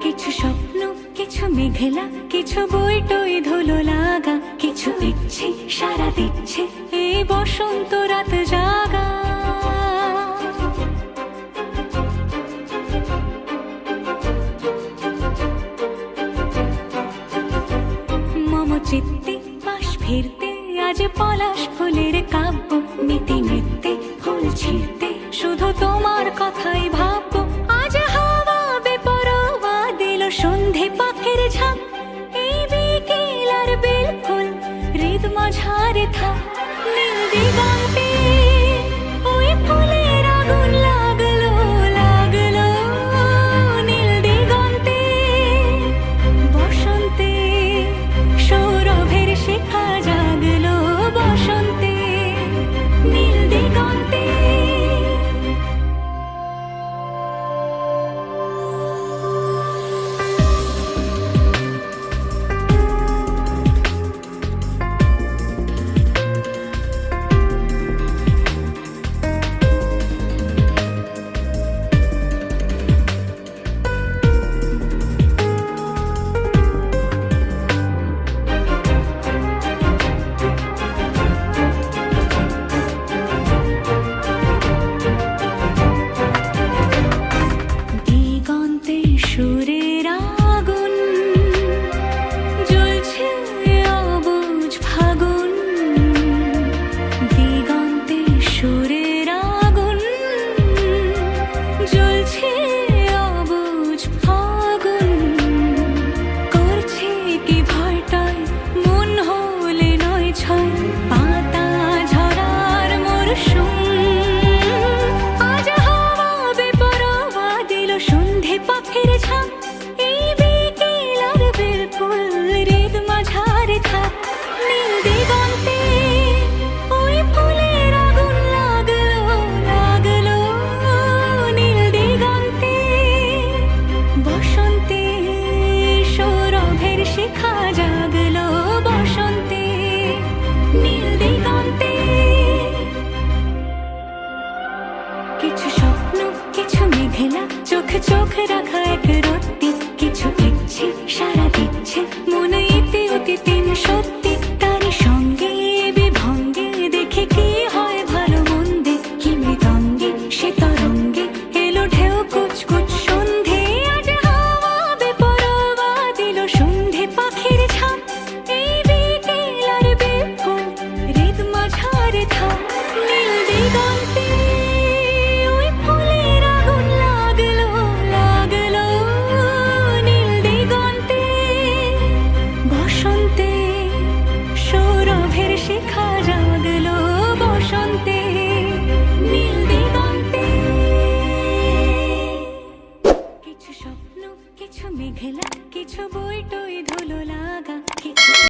কিছু স্বপ্ন, কিছু মেঘলা, কিছু বই টই ধুলো লাগা, কিছু ইচ্ছে সারা দিচ্ছে এই বসন্ত রাত জাগা। মম চিত্তে পাশ ফিরতে আজ পলাশ ফুলের কাব্য, নিতে নৃত্যে ফুল ছিঁড়তে শুধু তোমার কথাই ভাববো। আজ হাওয়া বেপরোয়া দিল সন্ধে পাখির ঝাঁক, এই বিকেল আর বেল ফুল হৃদ মাঝারে থাক।